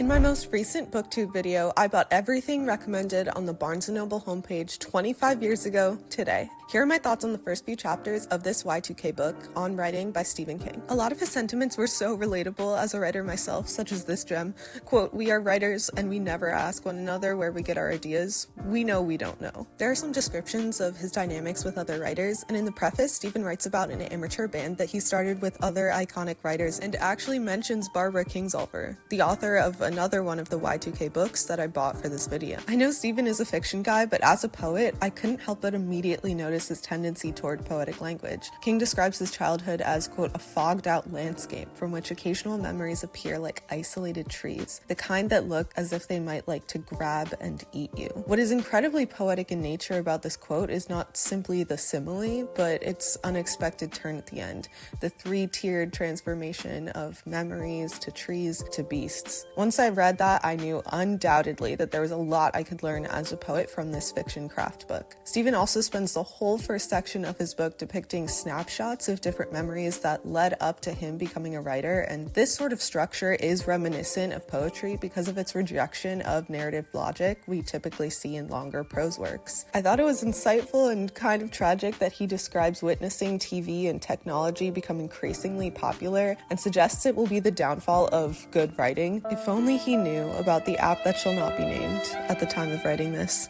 In my most recent booktube video, I bought everything recommended on the Barnes & Noble homepage 25 years ago today. Here are my thoughts on the first few chapters of this Y2K book, On Writing by Stephen King. A lot of his sentiments were so relatable as a writer myself, such as this gem. Quote, "We are writers and we never ask one another where we get our ideas. We know we don't know." There are some descriptions of his dynamics with other writers, and in the preface, Stephen writes about an amateur band that he started with other iconic writers and actually mentions Barbara Kingsolver, the author of another one of the Y2K books that I bought for this video. I know Stephen is a fiction guy, but as a poet, I couldn't help but immediately notice his tendency toward poetic language. King describes his childhood as, quote, "a fogged out landscape from which occasional memories appear like isolated trees, the kind that look as if they might like to grab and eat you." What is incredibly poetic in nature about this quote is not simply the simile, but its unexpected turn at the end, the three-tiered transformation of memories to trees to beasts. Once I read that, I knew undoubtedly that there was a lot I could learn as a poet from this fiction craft book. Stephen also spends the whole first section of his book depicting snapshots of different memories that led up to him becoming a writer, and this sort of structure is reminiscent of poetry because of its rejection of narrative logic we typically see in longer prose works. I thought it was insightful and kind of tragic that he describes witnessing TV and technology become increasingly popular and suggests it will be the downfall of good writing. If only he knew about the app that shall not be named at the time of writing this.